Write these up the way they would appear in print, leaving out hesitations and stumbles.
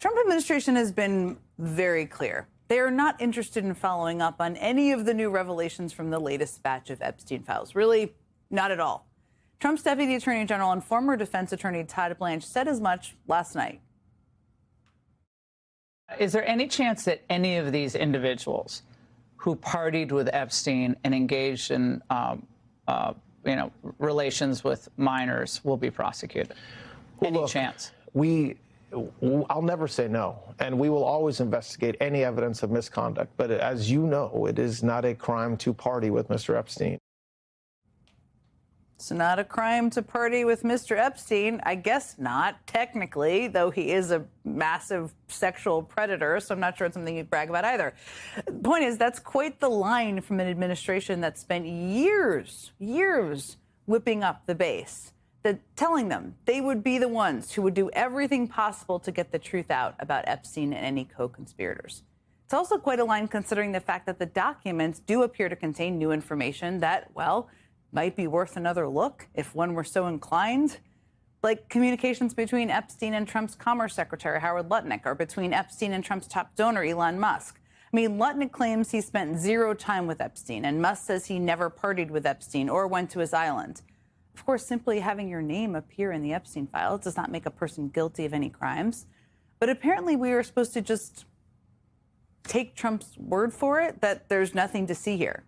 Trump administration has been very clear. They are not interested in following up on any of the new revelations from the latest batch of Epstein files. Really, not at all. Trump's Deputy Attorney General and former defense attorney Todd Blanche said as much last night. Is there any chance that any of these individuals who partied with Epstein and engaged in, relations with minors will be prosecuted? Any chance? I'll never say no, and we will always investigate any evidence of misconduct. But as you know, it is not a crime to party with Mr. Epstein. It's not a crime to party with Mr. Epstein. I guess not, technically, though he is a massive sexual predator, so I'm not sure it's something you'd brag about either. The point is, that's quite the line from an administration that spent years whipping up the base, that telling them they would be the ones who would do everything possible to get the truth out about Epstein and any co-conspirators. It's also quite a line considering the fact that the documents do appear to contain new information that, well, might be worth another look if one were so inclined, like communications between Epstein and Trump's Commerce Secretary Howard Lutnick, or between Epstein and Trump's top donor Elon Musk. I mean, Lutnick claims he spent zero time with Epstein, and Musk says he never partied with Epstein or went to his island. Of course, simply having your name appear in the Epstein file does not make a person guilty of any crimes. But apparently we are supposed to just take Trump's word for it that there's nothing to see here.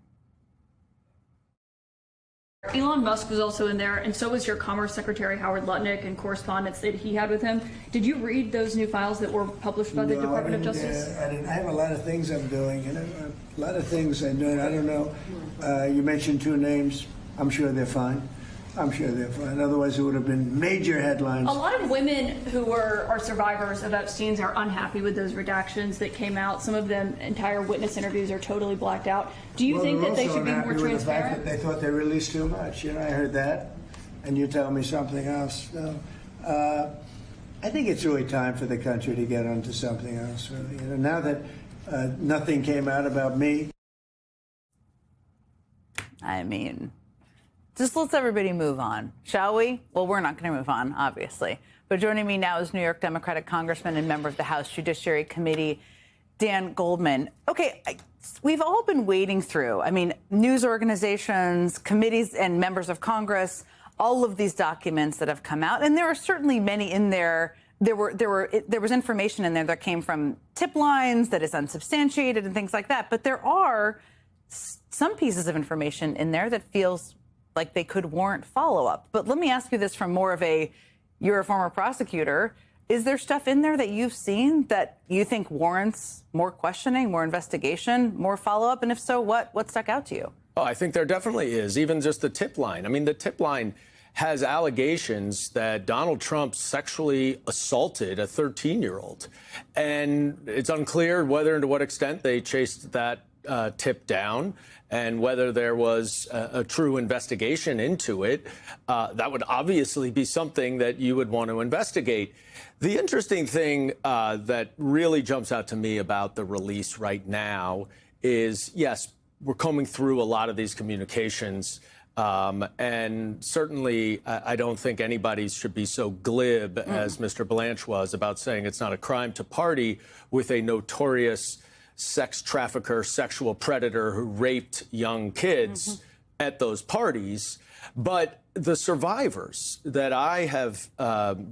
Elon Musk was also in there, and so was your Commerce Secretary Howard Lutnick, and correspondence that he had with him. Did you read those new files that were published by the Department of Justice? I didn't. I have a lot of things I'm doing, a lot of things I'm doing. I don't know. You mentioned two names. I'm sure they're fine. I'm sure they're fine. Otherwise, it would have been major headlines. A lot of women who are survivors of Epstein's are unhappy with those redactions that came out. Some of them, entire witness interviews are totally blacked out. Do you think that they should be more transparent? The fact that they thought they released too much. I heard that, and you tell me something else. So, I think it's really time for the country to get onto something else. Really, now that nothing came out about me. I mean, just let's everybody move on, shall we? Well, we're not going to move on, obviously. But joining me now is New York Democratic Congressman and member of the House Judiciary Committee, Dan Goldman. Okay, we've all been wading through, news organizations, committees, and members of Congress, all of these documents that have come out. And there are certainly many in there. There was information in there that came from tip lines that is unsubstantiated and things like that. But there are some pieces of information in there that feels like they could warrant follow-up. But let me ask you this from more of you're a former prosecutor. Is there stuff in there that you've seen that you think warrants more questioning, more investigation, more follow-up? And if so, what stuck out to you? Oh, I think there definitely is, even just the tip line. The tip line has allegations that Donald Trump sexually assaulted a 13-year-old. And it's unclear whether and to what extent they chased that tip down and whether there was a true investigation into it. That would obviously be something that you would want to investigate. The interesting thing that really jumps out to me about the release right now is, yes, we're combing through a lot of these communications. And certainly, I don't think anybody should be so glib as Mr. Blanche was about saying it's not a crime to party with a notorious sex trafficker, sexual predator who raped young kids at those parties. But the survivors that I have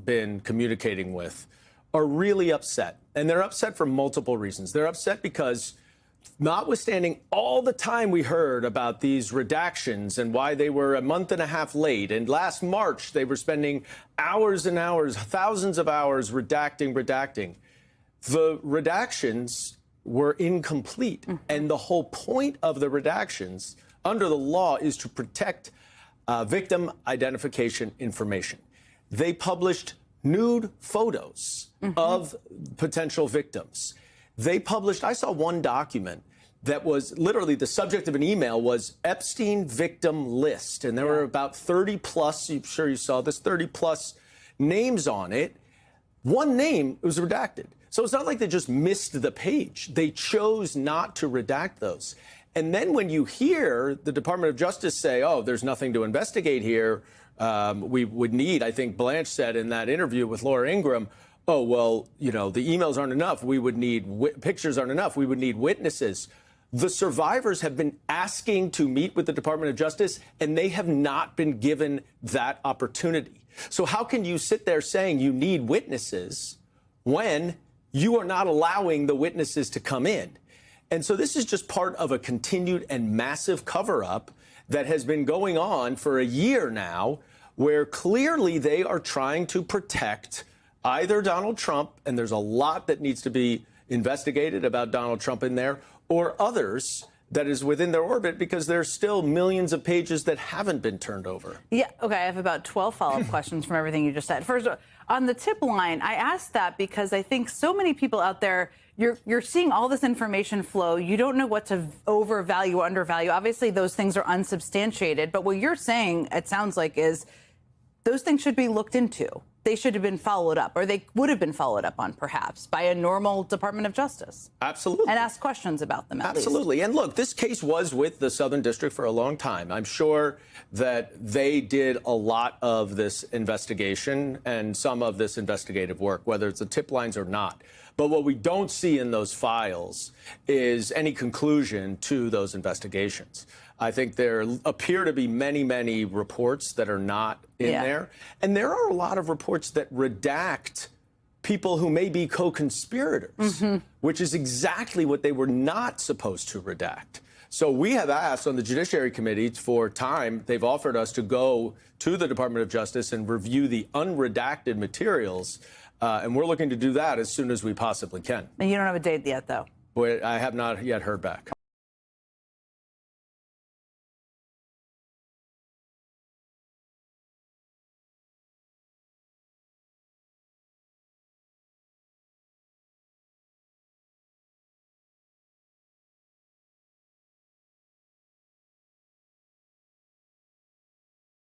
been communicating with are really upset. And they're upset for multiple reasons. They're upset because, notwithstanding all the time we heard about these redactions and why they were a month and a half late, and last March they were spending hours and hours, thousands of hours redacting. The redactions were incomplete. And the whole point of the redactions under the law is to protect victim identification information. They published nude photos of potential victims. They published, I saw one document that was literally the subject of an email was Epstein victim list. And there were about 30 plus, I'm sure you saw this, 30 plus names on it. One name was redacted. So it's not like they just missed the page. They chose not to redact those. And then when you hear the Department of Justice say, oh, there's nothing to investigate here, we would need, I think Blanche said in that interview with Laura Ingraham, oh, well, you know, the emails aren't enough. We would need pictures aren't enough. We would need witnesses. The survivors have been asking to meet with the Department of Justice, and they have not been given that opportunity. So how can you sit there saying you need witnesses when you are not allowing the witnesses to come in? And so this is just part of a continued and massive cover-up that has been going on for a year now, where clearly they are trying to protect either Donald Trump, and there's a lot that needs to be investigated about Donald Trump in there, or others that is within their orbit, because there's still millions of pages that haven't been turned over. Yeah, okay, I have about 12 follow-up questions from everything you just said. First, on the tip line, I asked that because I think so many people out there, you're seeing all this information flow. You don't know what to overvalue, undervalue. Obviously, those things are unsubstantiated. But what you're saying, it sounds like, is those things should be looked into. They should have been followed up, or they would have been followed up on, perhaps, by a normal Department of Justice. Absolutely. And ask questions about them, at least. Absolutely. And look, this case was with the Southern District for a long time. I'm sure that they did a lot of this investigation and some of this investigative work, whether it's the tip lines or not. But what we don't see in those files is any conclusion to those investigations. I think there appear to be many, many reports that are not in there. And there are a lot of reports that redact people who may be co-conspirators, which is exactly what they were not supposed to redact. So we have asked on the Judiciary Committee for time. They've offered us to go to the Department of Justice and review the unredacted materials. And we're looking to do that as soon as we possibly can. And you don't have a date yet, though. I have not yet heard back.